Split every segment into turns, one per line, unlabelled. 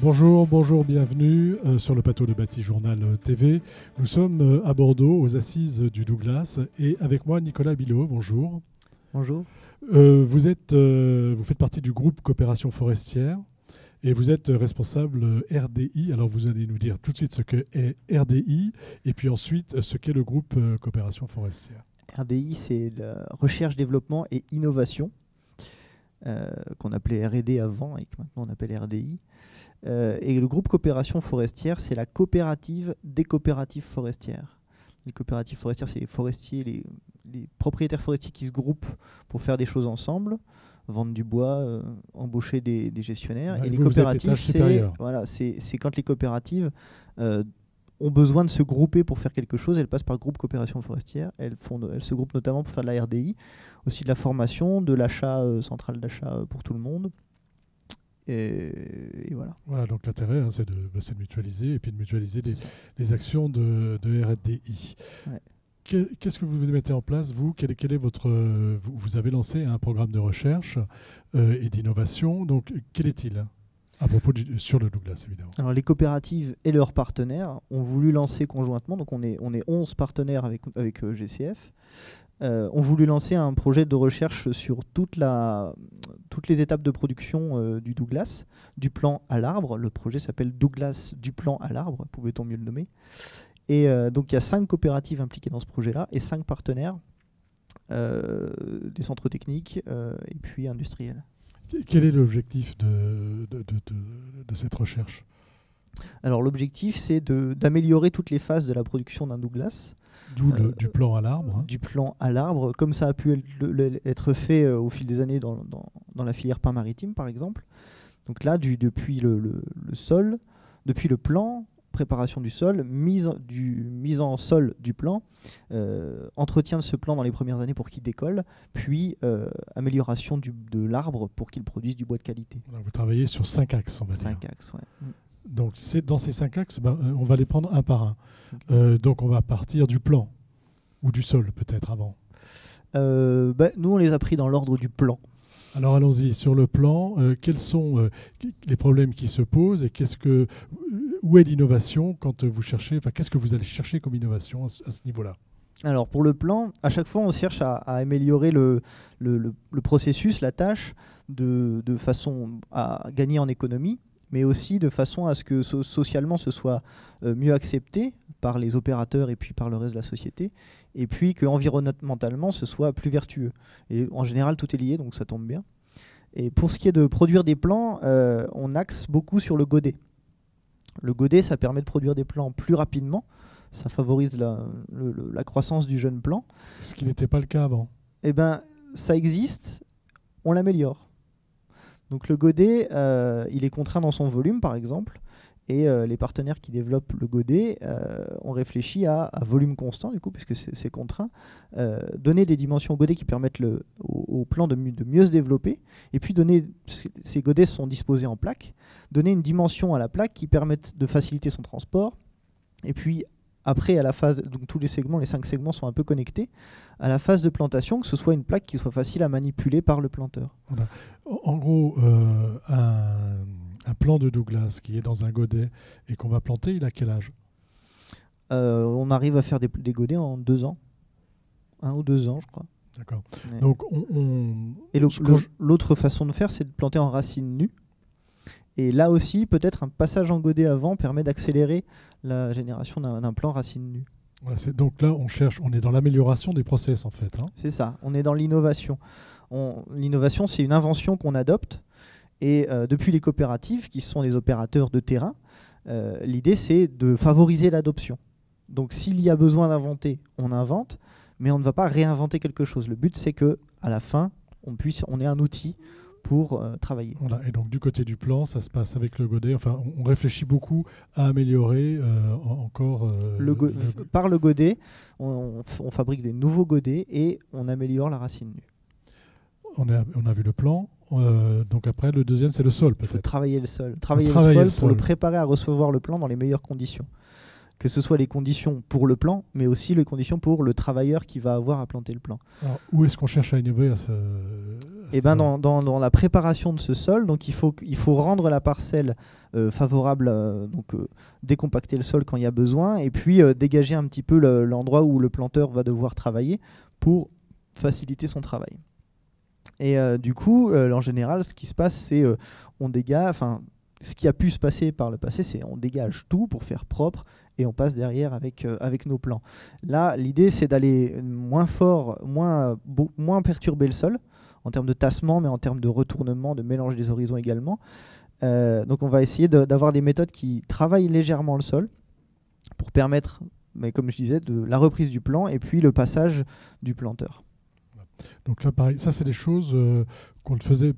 Bonjour, bienvenue sur le plateau de Bâti Journal TV. Nous sommes à Bordeaux, aux assises du Douglas, et avec moi Nicolas Bilot. Bonjour.
Bonjour.
Vous faites partie du groupe Coopération Forestière et vous êtes responsable RDI. Alors vous allez nous dire tout de suite ce qu'est RDI et puis ensuite ce qu'est le groupe Coopération Forestière.
RDI, c'est la recherche, développement et innovation, qu'on appelait R&D avant et que maintenant on appelle RDI. Et le groupe Coopération Forestière, c'est la coopérative des coopératives forestières. Les coopératives forestières, c'est les forestiers, les propriétaires forestiers qui se groupent pour faire des choses ensemble, vendre du bois, embaucher des gestionnaires.
Ouais,
et les coopératives, c'est quand les coopératives ont besoin de se grouper pour faire quelque chose. Elles passent par le groupe Coopération Forestière. Elles se groupent notamment pour faire de la RDI, aussi de la formation, de l'achat central d'achat pour tout le monde. Et voilà.
Voilà, donc l'intérêt, c'est de mutualiser et puis de mutualiser les actions de RDI.
Ouais.
Qu'est-ce que vous mettez en place, vous ? Quel est votre vous avez lancé un programme de recherche et d'innovation. Donc, quel est-il à propos sur le Douglas, évidemment?
Alors, les coopératives et leurs partenaires ont voulu lancer conjointement, donc on est 11 partenaires avec GCF, ont voulu lancer un projet de recherche sur toutes les étapes de production du Douglas, du plan à l'arbre. Le projet s'appelle Douglas du plan à l'arbre, pouvait-on mieux le nommer. Et donc il y a 5 coopératives impliquées dans ce projet-là et 5 partenaires, des centres techniques et puis industriels.
Quel est l'objectif de cette recherche ?
Alors l'objectif, c'est d'améliorer toutes les phases de la production d'un Douglas.
D'où du plan à l'arbre.
Du plan à l'arbre, comme ça a pu être fait au fil des années dans la filière pain maritime, par exemple. Donc là, depuis le sol, depuis le plan, préparation du sol, mise en sol du plan, entretien de ce plan dans les premières années pour qu'il décolle, puis amélioration de l'arbre pour qu'il produise du bois de qualité.
Alors, vous travaillez sur 5 axes, on va dire.
5 axes, oui.
Donc dans ces 5 axes, on va les prendre un par un. Okay. Donc on va partir du plan, ou du sol peut-être avant.
Nous on les a pris dans l'ordre du plan.
Alors allons-y, sur le plan, quels sont les problèmes qui se posent et où est l'innovation quand vous cherchez, qu'est-ce que vous allez chercher comme innovation à ce niveau-là ?
Alors pour le plan, à chaque fois on cherche à améliorer le processus, la tâche, de façon à gagner en économie, mais aussi de façon à ce que socialement ce soit mieux accepté par les opérateurs et puis par le reste de la société, et puis qu'environnementalement ce soit plus vertueux. Et en général tout est lié, donc ça tombe bien. Et pour ce qui est de produire des plants, on axe beaucoup sur le godet. Le godet, ça permet de produire des plants plus rapidement, ça favorise la croissance du jeune plant.
Ce qui n'était pas le cas avant.
Eh bien, ça existe, on l'améliore. Donc le godet, il est contraint dans son volume, par exemple, et les partenaires qui développent le godet ont réfléchi à volume constant, du coup, puisque c'est contraint, donner des dimensions au godet qui permettent au plant de mieux se développer, et puis ces godets sont disposés en plaques, donner une dimension à la plaque qui permette de faciliter son transport, et puis après, à la phase, donc tous les 5 segments sont un peu connectés, à la phase de plantation, que ce soit une plaque qui soit facile à manipuler par le planteur.
Voilà. En gros, un plant de Douglas qui est dans un godet et qu'on va planter, il a quel âge ?
On arrive à faire des godets en 2 ans. 1 ou 2 ans, je crois.
D'accord.
Ouais.
Donc,
et l'autre façon de faire, c'est de planter en racines nues. Et là aussi, peut-être un passage en godet avant permet d'accélérer la génération d'un plant racine nue.
Voilà, donc là, on est dans l'amélioration des process en fait. Hein.
C'est ça, on est dans l'innovation. L'innovation, c'est une invention qu'on adopte. Et depuis les coopératives, qui sont des opérateurs de terrain, l'idée, c'est de favoriser l'adoption. Donc s'il y a besoin d'inventer, on invente, mais on ne va pas réinventer quelque chose. Le but, c'est qu'à la fin, on ait un outil pour travailler.
Voilà. Et donc du côté du plan, ça se passe avec le godet. Enfin, on réfléchit beaucoup à améliorer encore.
Par le godet, on fabrique des nouveaux godets et on améliore la racine nue.
On a vu le plan. Donc après, le deuxième, c'est le sol peut-être.
Il faut travailler le sol. Travailler le sol pour le préparer à recevoir le plan dans les meilleures conditions. Que ce soit les conditions pour le plan, mais aussi les conditions pour le travailleur qui va avoir à planter le plan.
Alors, où est-ce qu'on cherche à innover à ce
Et ben dans la préparation de ce sol, donc il faut rendre la parcelle favorable, décompacter le sol quand il y a besoin, et puis dégager un petit peu l'endroit où le planteur va devoir travailler pour faciliter son travail. Et du coup, en général, ce qui se passe, c'est on dégage, enfin, ce qui a pu se passer par le passé, c'est on dégage tout pour faire propre et on passe derrière avec nos plans. Là, l'idée, c'est d'aller moins fort, moins perturber le sol en termes de tassement, mais en termes de retournement, de mélange des horizons également. Donc on va essayer d'avoir des méthodes qui travaillent légèrement le sol pour permettre, mais comme je disais, de la reprise du plan et puis le passage du planteur.
Donc là, pareil, ça c'est des choses qu'on ne faisait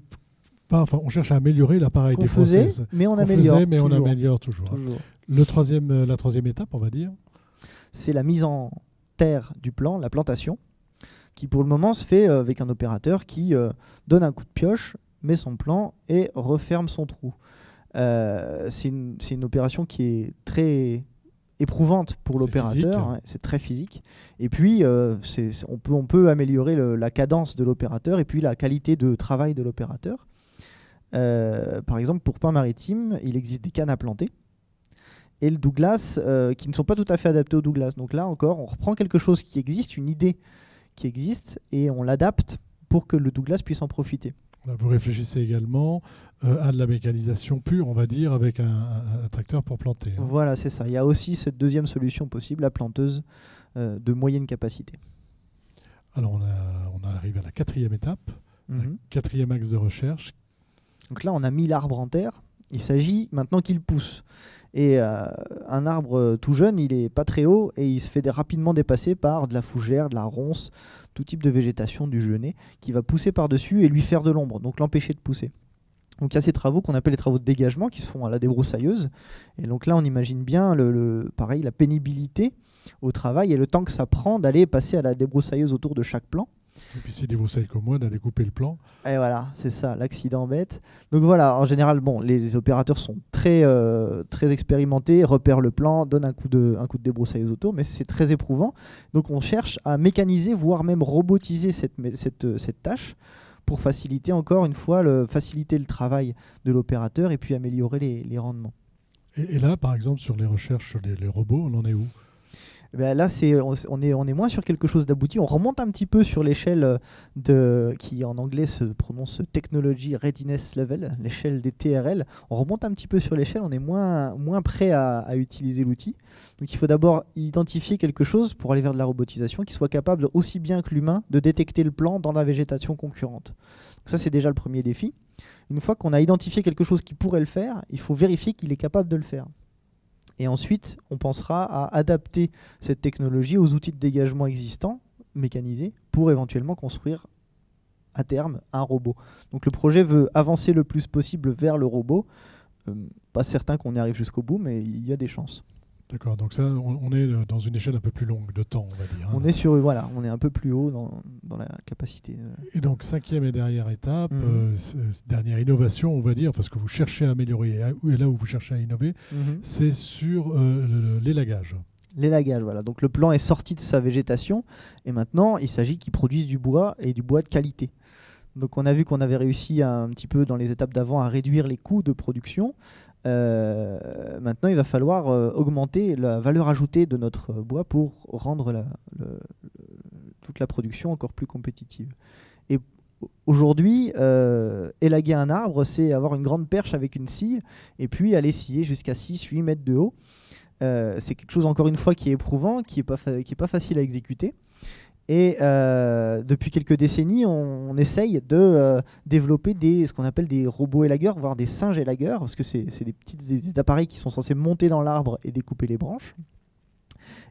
pas. Enfin, on cherche à améliorer l'appareil des
faisait,
process.
mais on améliore.
Mais on améliore toujours. La troisième étape, on va dire,
c'est la mise en terre du plan, la plantation, qui pour le moment se fait avec un opérateur qui donne un coup de pioche, met son plan et referme son trou. C'est une opération qui est très éprouvante pour l'opérateur, hein, c'est très physique. Et puis, on peut améliorer la cadence de l'opérateur et puis la qualité de travail de l'opérateur. Par exemple, pour pain maritime, il existe des cannes à planter et le Douglas qui ne sont pas tout à fait adaptés au Douglas. Donc là encore, on reprend quelque chose qui existe, une idée qui existe, et on l'adapte pour que le Douglas puisse en profiter.
Vous réfléchissez également à de la mécanisation pure, on va dire, avec un tracteur pour planter. Hein.
Voilà, c'est ça. Il y a aussi cette deuxième solution possible, la planteuse de moyenne capacité.
Alors on arrive à la quatrième étape, la quatrième axe de recherche.
Donc là, on a mis l'arbre en terre. Il s'agit maintenant qu'il pousse. Et un arbre tout jeune, il n'est pas très haut et il se fait rapidement dépasser par de la fougère, de la ronce, tout type de végétation du genêt qui va pousser par-dessus et lui faire de l'ombre, donc l'empêcher de pousser. Donc il y a ces travaux qu'on appelle les travaux de dégagement qui se font à la débroussailleuse. Et donc là, on imagine bien pareil, la pénibilité au travail et le temps que ça prend d'aller passer à la débroussailleuse autour de chaque plan.
Et puis c'est des broussailles comme moi d'aller couper le plan.
Et voilà, c'est ça, l'accident bête. Donc voilà, en général, bon, les opérateurs sont très expérimentés, repèrent le plan, donnent un coup de débroussailleuse autour, mais c'est très éprouvant. Donc on cherche à mécaniser, voire même robotiser cette tâche pour faciliter encore une fois faciliter le travail de l'opérateur et puis améliorer les rendements.
Et là, par exemple, sur les recherches sur les robots, on en est où ?
Ben là, on est moins sur quelque chose d'abouti. On remonte un petit peu sur l'échelle qui en anglais se prononce Technology Readiness Level, l'échelle des TRL. On remonte un petit peu sur l'échelle, on est moins prêt à utiliser l'outil. Donc il faut d'abord identifier quelque chose pour aller vers de la robotisation qui soit capable, aussi bien que l'humain, de détecter le plan dans la végétation concurrente. Donc ça, c'est déjà le premier défi. Une fois qu'on a identifié quelque chose qui pourrait le faire, il faut vérifier qu'il est capable de le faire. Et ensuite, on pensera à adapter cette technologie aux outils de dégagement existants, mécanisés, pour éventuellement construire à terme un robot. Donc le projet veut avancer le plus possible vers le robot. Pas certain qu'on y arrive jusqu'au bout, mais il y a des chances.
D'accord, donc ça, on est dans une échelle un peu plus longue de temps, on va dire.
On est on est un peu plus haut dans la capacité.
Et donc, cinquième et dernière étape, dernière innovation, on va dire, parce que vous cherchez à améliorer, et là où vous cherchez à innover, c'est sur l'élagage.
L'élagage, voilà. Donc le plan est sorti de sa végétation, et maintenant, il s'agit qu'il produise du bois, et du bois de qualité. Donc on a vu qu'on avait réussi un petit peu dans les étapes d'avant à réduire les coûts de production. Maintenant, il va falloir augmenter la valeur ajoutée de notre bois pour rendre toute la production encore plus compétitive. Et aujourd'hui, élaguer un arbre, c'est avoir une grande perche avec une scie et puis aller scier jusqu'à 6-8 mètres de haut. C'est quelque chose, encore une fois, qui est éprouvant, qui est pas facile à exécuter. Et depuis quelques décennies, on essaye de développer ce qu'on appelle des robots élagueurs, voire des singes élagueurs, parce que c'est des appareils qui sont censés monter dans l'arbre et découper les branches.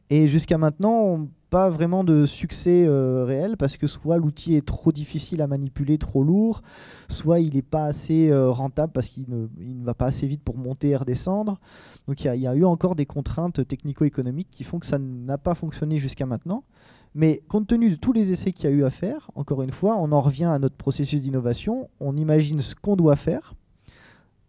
Et jusqu'à maintenant, pas vraiment de succès réel, parce que soit l'outil est trop difficile à manipuler, trop lourd, soit il n'est pas assez rentable parce qu'il ne va pas assez vite pour monter et redescendre. Donc il y a eu encore des contraintes technico-économiques qui font que ça n'a pas fonctionné jusqu'à maintenant. Mais compte tenu de tous les essais qu'il y a eu à faire, encore une fois, on en revient à notre processus d'innovation, on imagine ce qu'on doit faire,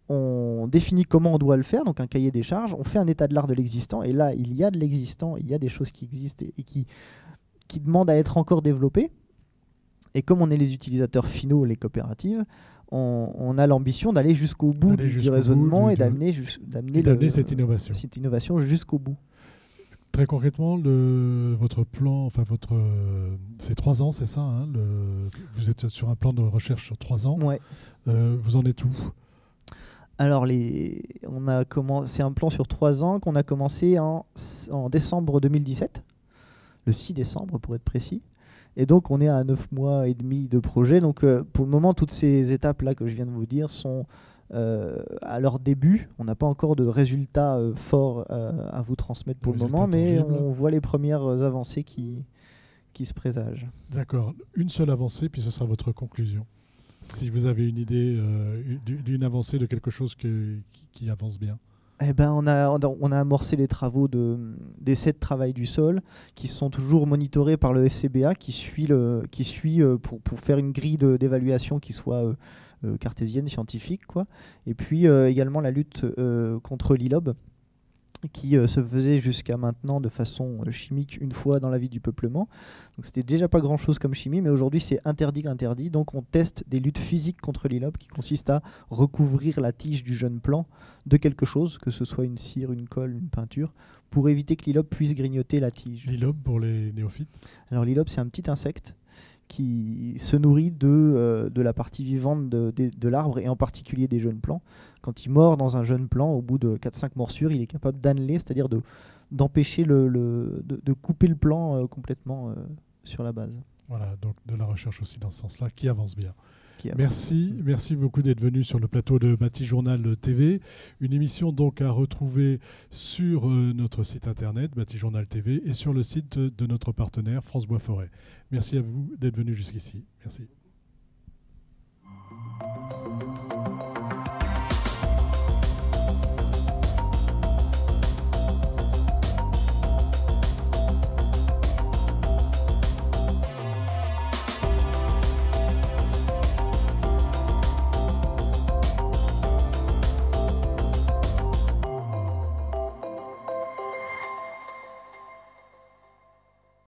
on définit comment on doit le faire, donc un cahier des charges, on fait un état de l'art de l'existant, et là, il y a de l'existant, il y a des choses qui existent et qui demandent à être encore développées. Et comme on est les utilisateurs finaux, les coopératives, on a l'ambition d'aller jusqu'au bout du raisonnement et d'amener
cette
innovation jusqu'au bout.
Très concrètement, votre plan, enfin c'est 3 ans, c'est ça, hein, vous êtes sur un plan de recherche sur 3 ans.
Ouais.
Vous en êtes où?
Alors, c'est un plan sur 3 ans qu'on a commencé en décembre 2017, le 6 décembre pour être précis. Et donc, on est à 9 mois et demi de projet. Donc, pour le moment, toutes ces étapes-là que je viens de vous dire sont à leur début. On n'a pas encore de résultats forts à vous transmettre pour le moment, mais on voit les premières avancées qui se présagent.
D'accord. Une seule avancée, puis ce sera votre conclusion. Si vous avez une idée d'une avancée, de quelque chose qui avance bien.
Eh ben, on a amorcé les travaux d'essais de travail du sol qui sont toujours monitorés par le FCBA qui suit pour faire une grille d'évaluation qui soit cartésienne, scientifique, quoi. Et puis également la lutte contre l'ILOB qui se faisait jusqu'à maintenant de façon chimique une fois dans la vie du peuplement. Donc c'était déjà pas grand chose comme chimie, mais aujourd'hui c'est interdit. Donc on teste des luttes physiques contre l'ILOB qui consistent à recouvrir la tige du jeune plant de quelque chose, que ce soit une cire, une colle, une peinture, pour éviter que l'ILOB puisse grignoter la tige.
L'ILOB pour les néophytes? Alors
l'ILOB c'est un petit insecte qui se nourrit de la partie vivante de l'arbre et en particulier des jeunes plants. Quand il mord dans un jeune plant, au bout de 4-5 morsures, il est capable d'anneler, c'est-à-dire d'empêcher de couper le plant complètement sur la base.
Voilà, donc de la recherche aussi dans ce sens-là, qui avance bien. Merci beaucoup d'être venu sur le plateau de Batijournal TV, une émission donc à retrouver sur notre site internet Batijournal TV et sur le site de notre partenaire France Bois Forêt. Merci à vous d'être venu jusqu'ici. Merci.